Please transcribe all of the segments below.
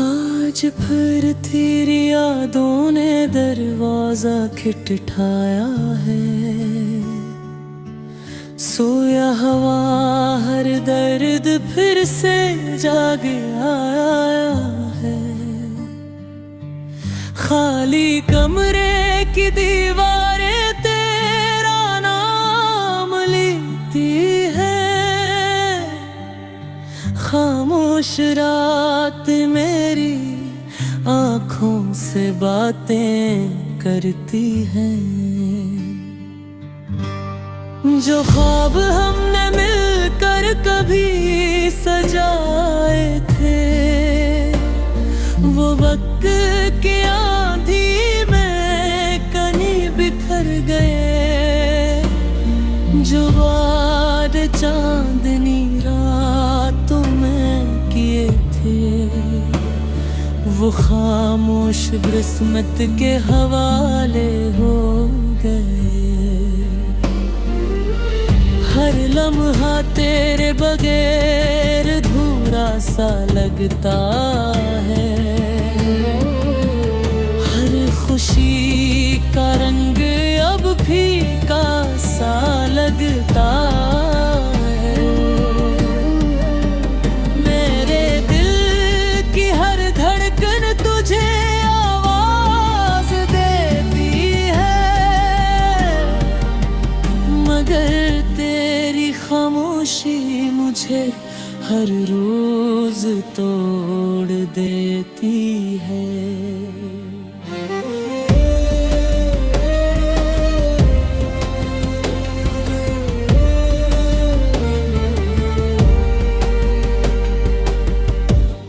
आज फिर तेरी यादों ने दरवाजा खटखटाया है। सोया हवा हर दर्द फिर से जाग आया है। खाली कमरे की दीवारें तेरा नाम लिखती है। खामोश रात मेरी आँखों से बातें करती हैं। जो ख्वाब हमने मिलकर कभी सजाए थे, वो वक्त की आंधी में कहीं बिखर गए। जो वादे चांदनी रातों में किए थे, वो खामोश किस्मत के हवाले हो गए। हर लम्हा तेरे बगैर अधूरा सा लगता है। हर खुशी का रंग अब फीका सा लगता है। मेरे दिल की हर धड़कन तुझे आवाज देती है, मगर तेरी खामोशी मुझे हर रोज तोड़ देती है।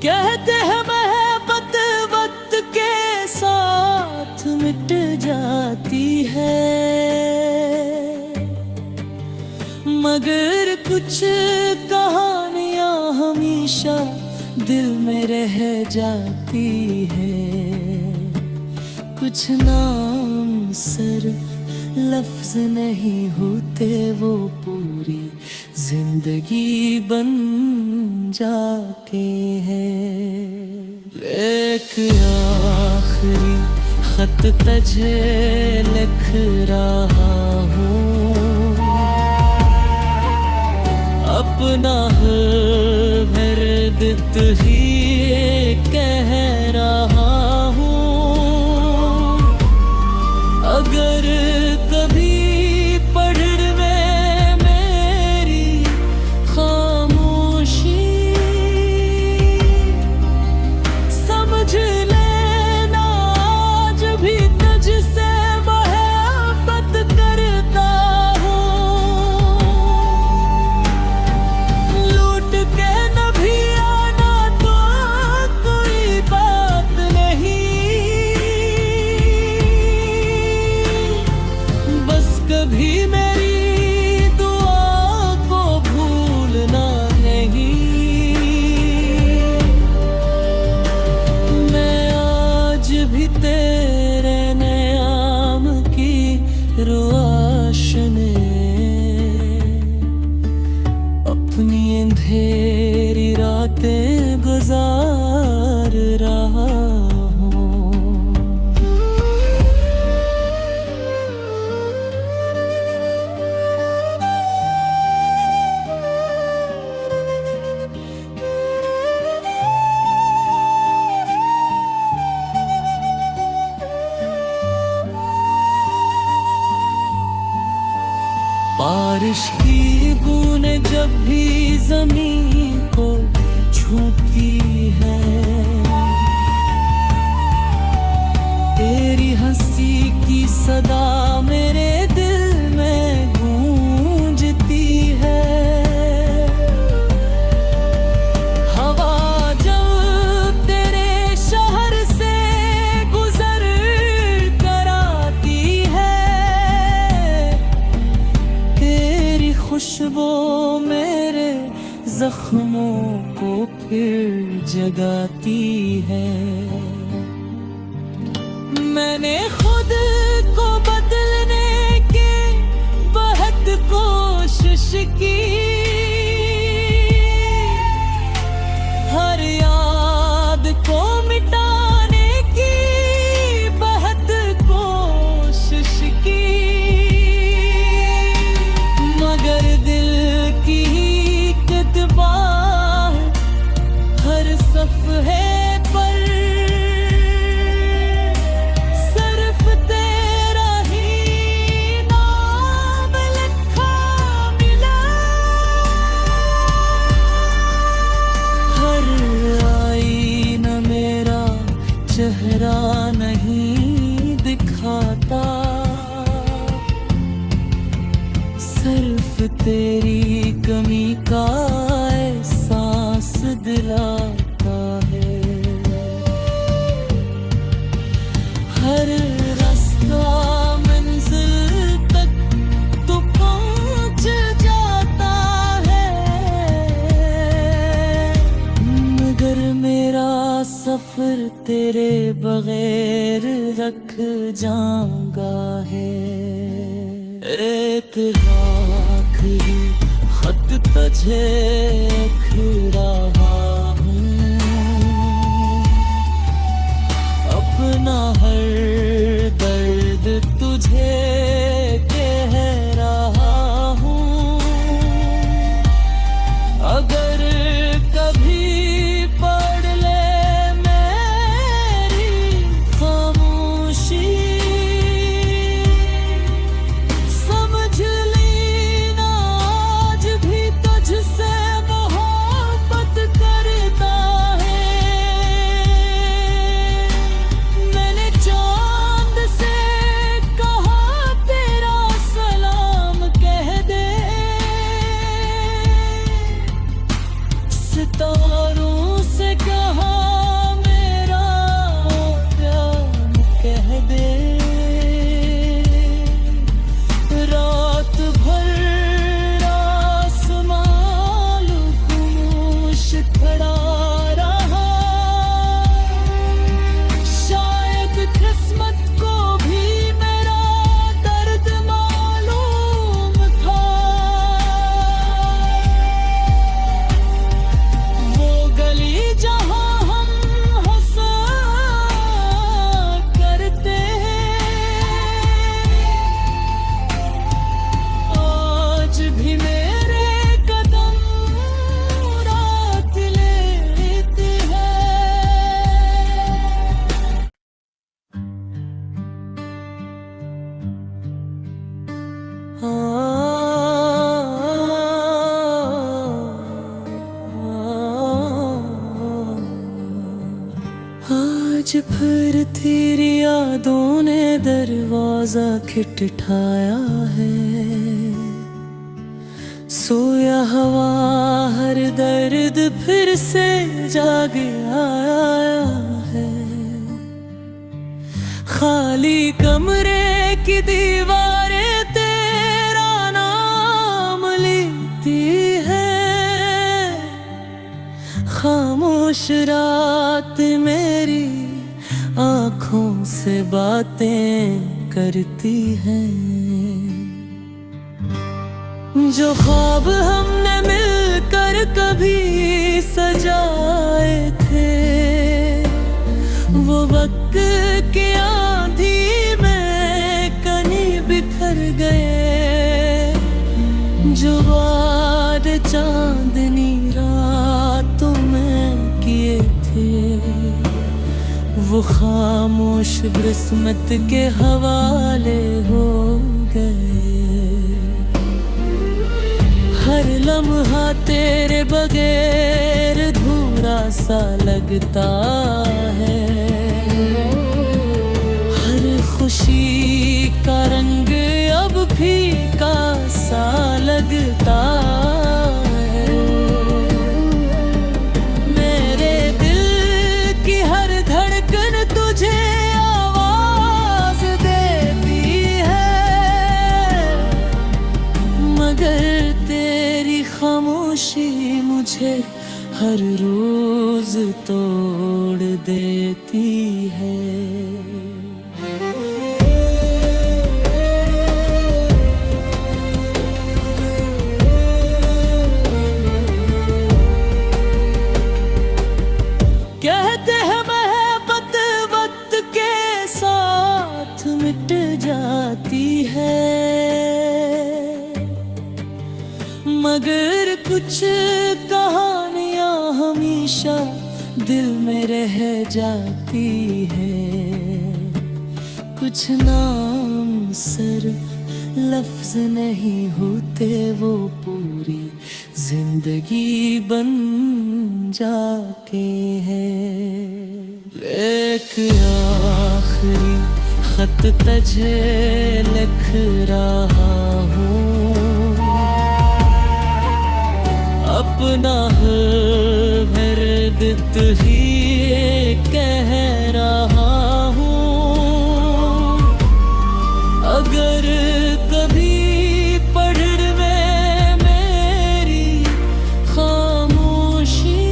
कहते हैं मोहब्बत वक्त के साथ मिट जाती है, मगर कुछ कहानियां हमेशा दिल में रह जाती है। कुछ नाम सिर्फ लफ्ज नहीं होते, वो पूरी जिंदगी बन जाते हैं। एक आखिरी खत तुझे लिख रहा हूँ, अपना दर्द ही कह रहा हूँ। अगर कभी पढ़ में मेरी खामोशी, समझ लेना आज भी तुझसे मोहब्बत करता हूँ। लूट के न भी आना तो कोई बात नहीं, बस कभी मेरी दुआ को भूलना नहीं। मैं आज भी तेरे नाम की रोशनी अपनी अंधेरी रातें गुजार रहा हूँ। बारिश की बूंदें जब भी जमीन को छूती है, तेरी हंसी की सदा मेरे दिल में गूंजती है। हवा जब तेरे शहर से गुजर कर आती है, तेरी खुशबू मेरे जख्मों को फिर जगाती है। मैंने खुद को बदलने के की हर याद को मिटाने की बहुत कोशिश की, मगर दिल की कितबा हर सफ़हे पर सिर्फ तेरा ही नाम लिखा मिला। हर आईना मेरा चेहरा नहीं दिखाता, सिर्फ तेरी कमी का एहसास दिलाता है। हर रास्ता मंजिल तक तो पहुंच जाता है, मगर मेरा सफर तेरे बगैर रख जाऊंगा है। एक आखिरी खत तुझे लिख रहा हूँ, अपना हर दर्द तुझे कह रहा हूँ। अगर कभी पढ़ ले मेरी खामोशी, समझ लेना आज भी तुझसे मोहब्बत करता है। मैंने चांद से कहा तेरा सलाम कह दे, सितारों से कहा मेरा प्यार कह दे। रात भर आसमान खामोश खड़ा रहा, शायद किस्मत को भी मेरा दर्द मालूम था। वो गली जहां हम हंसा करते हैं, आज भी मेरे कदम रात लेते हैं। आज फिर तेरी यादों ने दरवाजा खटखटाया है, सोया हवा हर दर्द फिर से जाग आया है। खाली कमरे की दीवारें तेरा नाम लेती है, खामोश रात मेरी आँखों से बातें करती हैं। जो ख्वाब हमने मिलकर कभी सजाए थे, वो वक्त की आंधी में कहीं बिखर गए। जो वादे चांदनी रातों में किए थे, वो खामोश किस्मत के हवाले हो गए। हर लम्हा तेरे बगैर अधूरा सा लगता है, हर खुशी का रंग अब फीका सा लगता है। मेरे दिल की हर धड़कन तुझे आवाज देती है, मगर तेरी खामोशी मुझे हर रोज तोड़ देती मगर कुछ कहानियां हमेशा दिल में रह जाती है। कुछ नाम सिर्फ लफ्ज नहीं होते, वो पूरी जिंदगी बन जाते हैं। एक आखिरी खत तुझे लिख रहा हूँ, अपना दर्द तुझे कह रहा हूँ। अगर कभी पढ़ में मेरी खामोशी,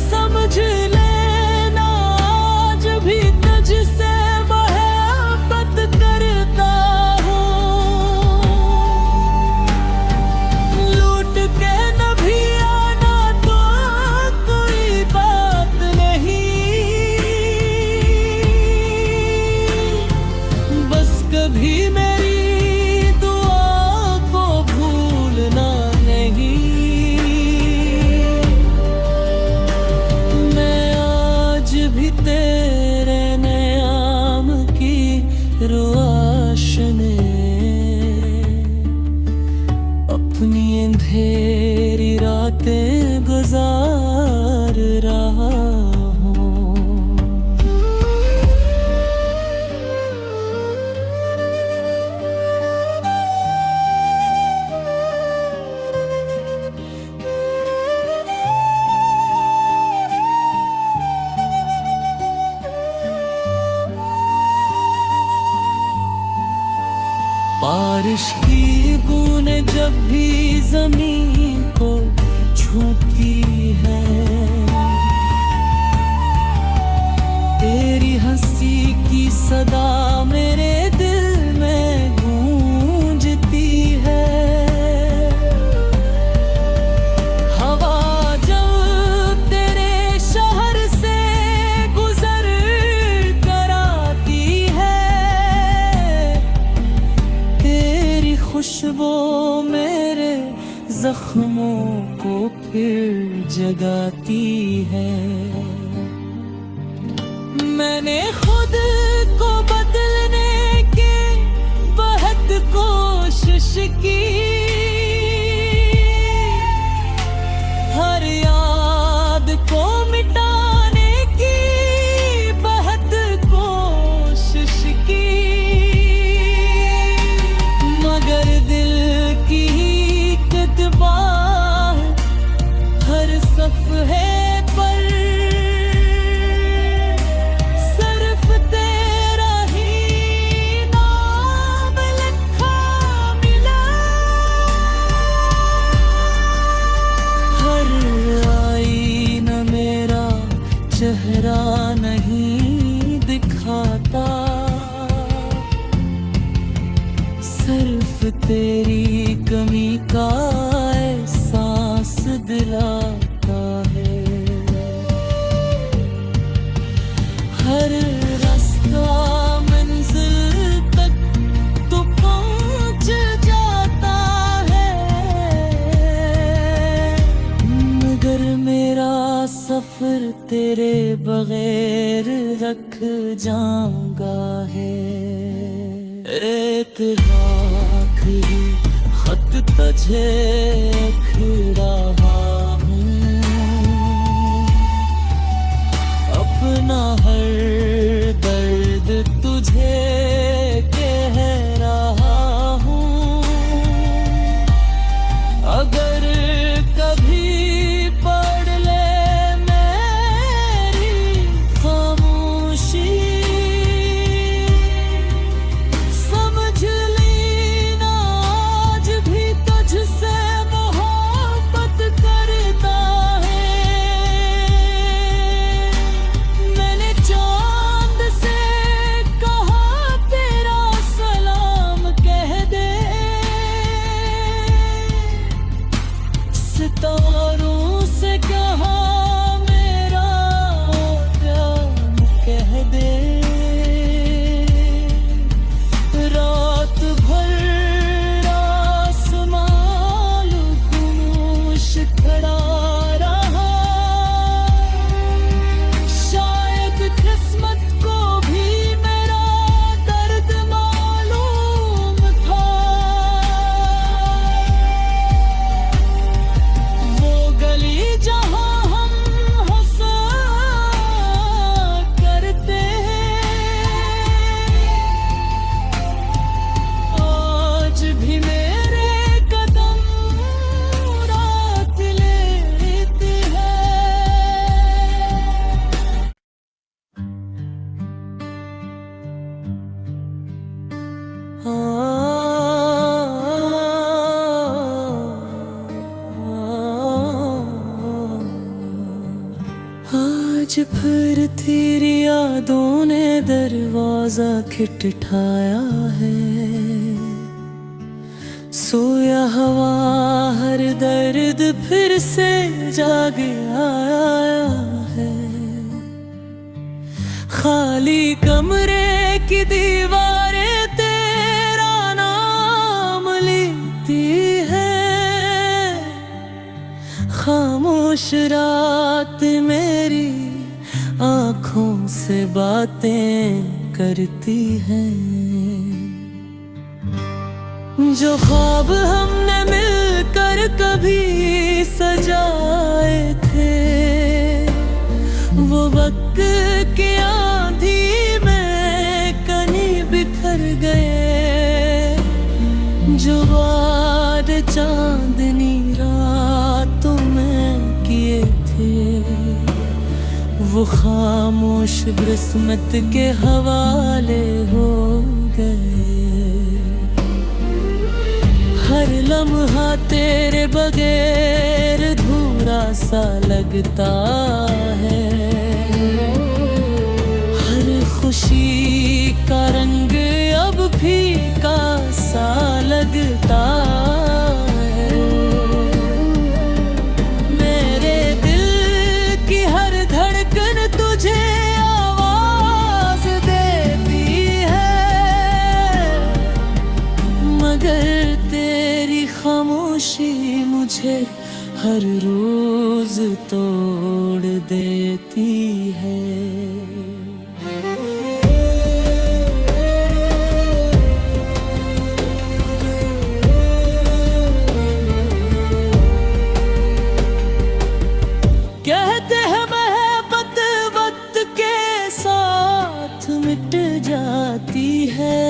समझ लेना आज भी तुझसे मोहब्बत करता हूँ। लूट के न भी आना तो कोई बात नहीं, बस कभी मेरी दुआ को भूलना नहीं। मैं आज भी तेरे नाम की रोशनी अपनी अंधेरी रातें गुजार रहा हूँ। बारिश की बूंदें जब भी जमीन को छूती है, तेरी हंसी की सदा मेरे दिल में गूंजती है। हवा जब तेरे शहर से गुजर कर आती है, तेरी खुशबू मेरे जख्मों को फिर जगाती है। मैंने खुद को बदलने की बहुत कोशिश की, हर याद को मिटाने की बहुत कोशिश की, मगर दिल की किताब हर सफ़े पर सिर्फ तेरा ही नाम लिखा मिला। हर आईना मेरा चेहरा नहीं दिखाता, सिर्फ तेरी कमी का एहसास दिलाता है। हर रास्ता मंजिल तक तो पहुंच जाता है, मगर मेरा सफर तेरे बगैर रख जाऊंगा है। एक आखिरी खत तुझे लिख रहा हूँ, अपना हर दर्द तुझे कह रहा हूँ। अगर कभी पढ़ ले मेरी खामोशी, समझ लेना आज भी तुझसे मोहब्बत आज फिर तेरी यादों ने दरवाजा खटखटाया है। सोया हवा हर दर्द फिर से जाग आया है। खाली कमरे की दीवारें तेरा नाम लिखती है। खामोश रात मेरी आँखों से बातें करती हैं। जो ख्वाब हमने मिलकर कभी सजाए थे, वो वक्त की आंधी में कहीं बिखर गए। जो वादे चांदनी रातों में किए थे, वो खामोश किस्मत के हवाले हो गए। हर लम्हा तेरे बगैर अधूरा सा लगता है। हर खुशी का रंग अब फीका सा लगता है। मेरे दिल की हर धड़कन तुझे आवाज देती है, मगर तेरी खामोशी मुझे हर रोज तोड़ देती है। कहते हैं मोहब्बत वक्त के साथ मिट जाती है,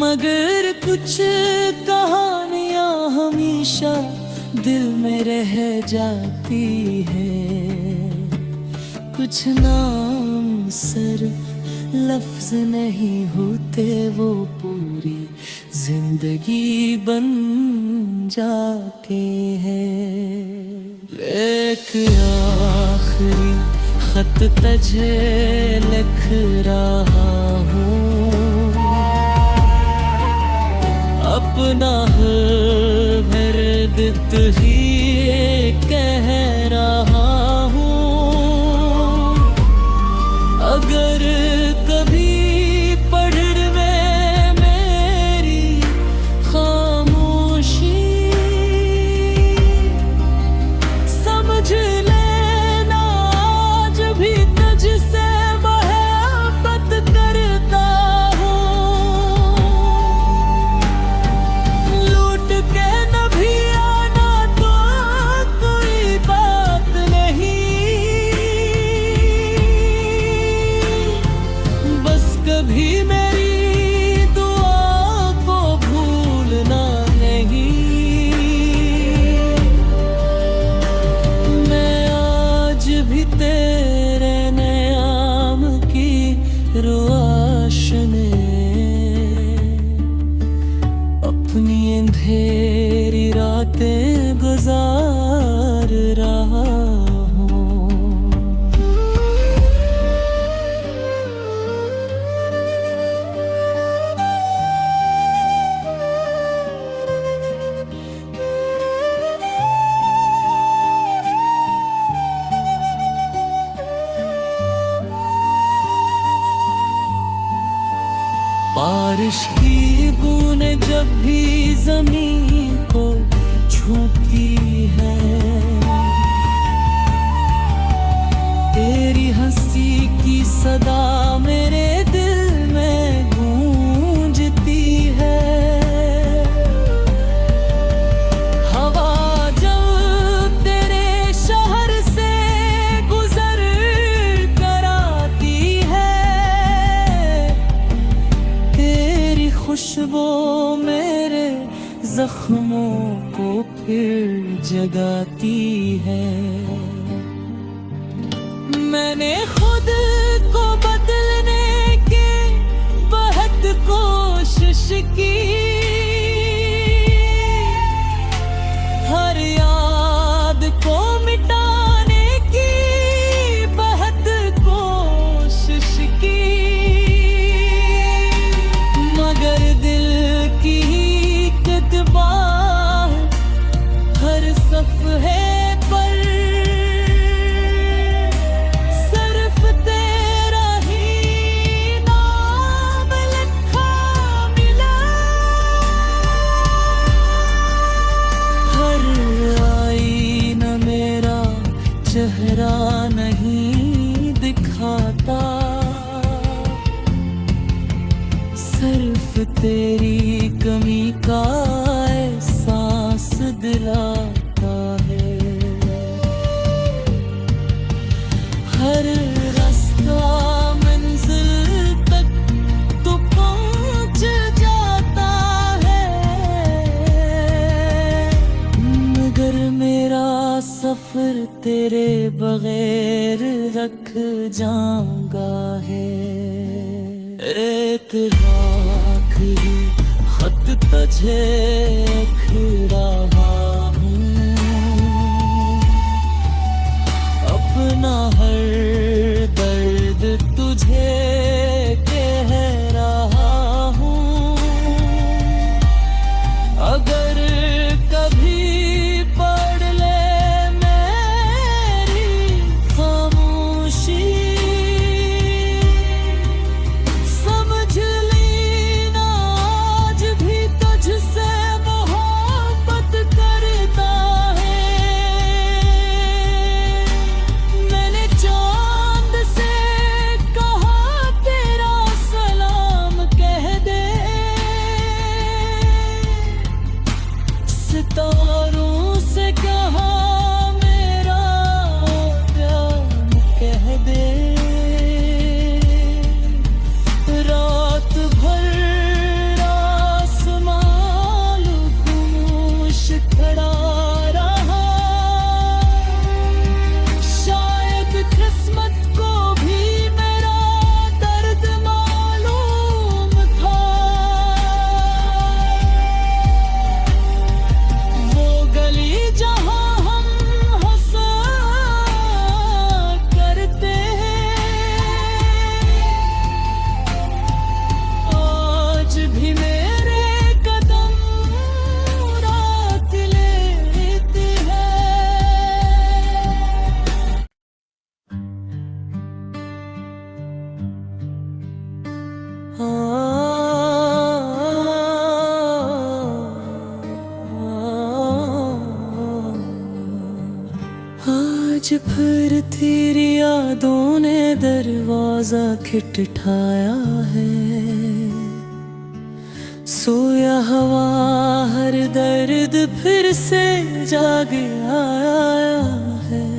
मगर कुछ कहानियां हमेशा दिल में रह जाती है। कुछ नाम सिर्फ लफ्ज नहीं होते, वो पूरी जिंदगी बन जाते हैं। एक आखिरी खत तुझे लिख रहा हूँ, अपना दर्द ही कह रहा हूँ। अगर कभी पढ़ में मेरी खामोशी, समझ लेना आज भी तुझसे मोहब्बत करता हूँ। लूट के न भी आना तो कोई बात नहीं, बस कभी मेरी दुआ को भूलना नहीं। मैं आज भी तेरे नाम की रोशनी अपनी अंधेरी रातें गुजार रहा हूँ। बारिश की बूंदें जब भी जमीन को छूती है, तेरी हंसी की सदा मेरे दिल में गूंजती है। हवा जब तेरे शहर से गुजर कर आती है, तेरी खुशबू मेरे जख्मों को फिर जगाती है। मैंने खुद को बदलने की बहुत कोशिश की, हर याद को मिटा चेहरा नहीं दिखाता, सिर्फ तेरी कमी का एहसास दिलाता है। हर रास्ता मंजिल तक तो पहुंच जाता है, मगर मेरा सफर तेरे बगैर रख जाऊंगा है। एक आखिरी खत तुझे लिख रहा हूँ, अपना हर दर्द तुझे कह रहा हूँ। अगर कभी पढ़ ले मेरी खामोशी, समझ लेना आज भी तुझसे मोहब्बत करता है। मैंने चांद से कहा तेरा सलाम कह दे, सितारों से कहा मेरा प्यार कह दे। रात भर आसमान खामोश खड़ा रहा, शायद किस्मत को भी मेरा दर्द मालूम था। वो गली जहां हम हंसा करते हैं, आज भी मेरे कदम रात लेते हैं। आज फिर तेरी यादों ने दरवाजा खटखटाया है, सोया हवा हर दर्द फिर से जाग आया है।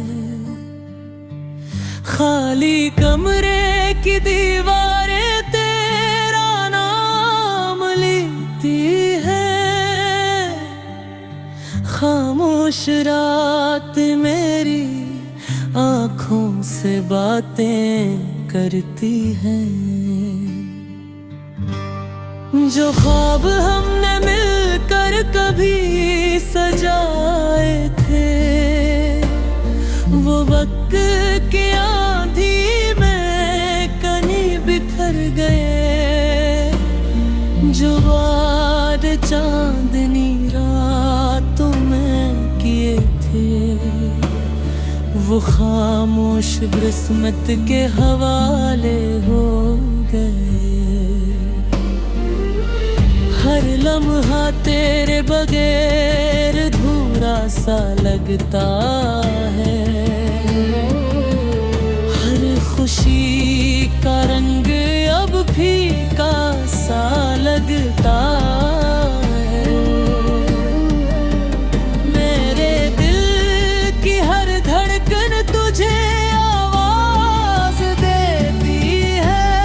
खाली कमरे की दीवारें तेरा नाम लेती है, खामोश रात मेरी आँखों से बातें करती हैं। जो ख्वाब हमने मिलकर कभी सजाए थे, वो वक्त की आंधी में कहीं बिखर गए। जो वादे चांदनी रातों में किए थे, वो खामोश किस्मत के हवाले हो गए। हर लम्हा तेरे बगैर अधूरा सा लगता है, हर खुशी का रंग अब फीका सा लगता है। मेरे दिल की हर धड़कन तुझे आवाज देती है,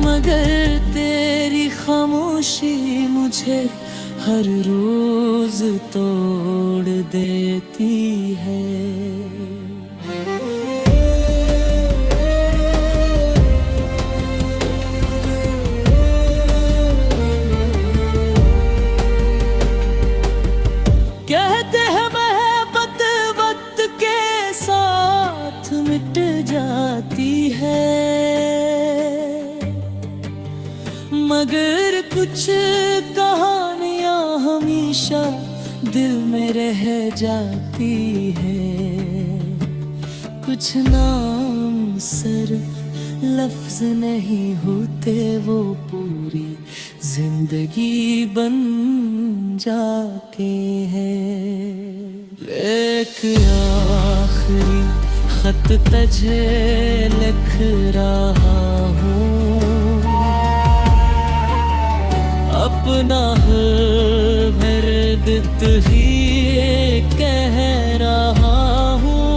मगर तेरी खामोशी मुझे हर रोज तोड़ देती है। कहते हैं मोहब्बत वक्त के साथ मिट जाती है, मगर कुछ कहानियां हमेशा दिल में रह जाती है। कुछ नाम सिर्फ लफ्ज नहीं होते, वो पूरी जिंदगी बन जाते हैं। एक आखिरी खत तुझे लिख रहा हूँ, अपना दर्द ही कह रहा हूँ।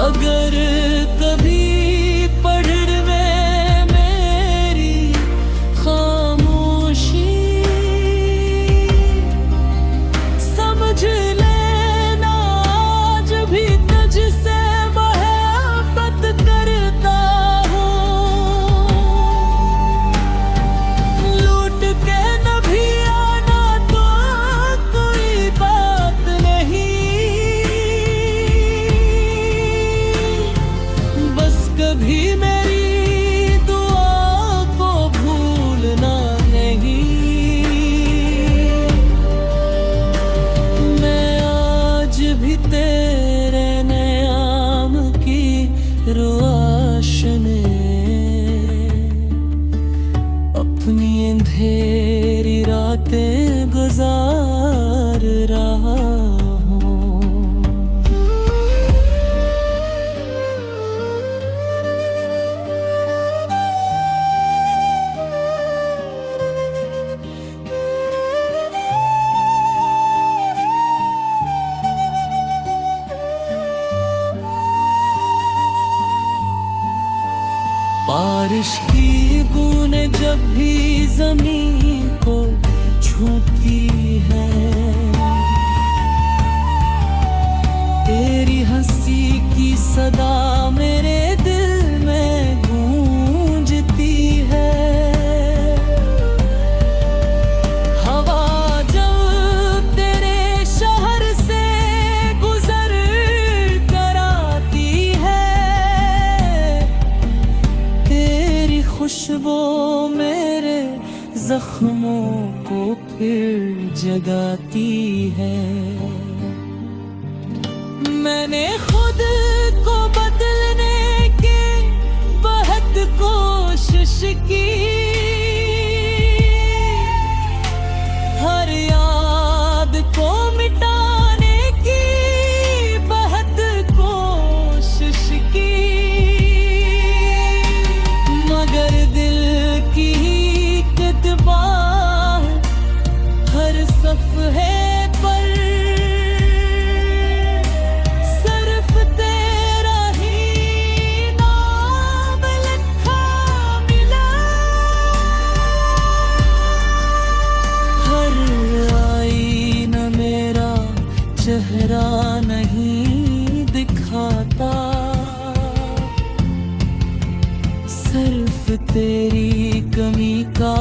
अगर कभी पढ़ में मेरी खामोशी, समझ लेना आज भी तुझसे मोहब्बत करता हूँ। लूट के न भी आना तो कोई बात नहीं, बस कभी मेरी दुआ को भूलना नहीं। मैं आज भी तेरे नाम की रोशनी अपनी अंधेरी रातें गुजार रहा हूँ। बारिश की बूंदें जब भी जमीन को छूती है, तेरी हंसी की सदा मेरे दिल में गूंजती है। हवा जब तेरे शहर से गुजर कर आती है, तेरी खुशबू मेरे जख्मों को फिर जगाती है। मैंने खुद को बदलने की बहुत कोशिश की, हर याद को मिटाने की बहुत कोशिश की, मगर दिल की किताब हर सफ़े पर सिर्फ तेरा ही नाम लिखा मिला। हर आईना मेरा चेहरा नहीं दिखाता, सिर्फ तेरी कमी का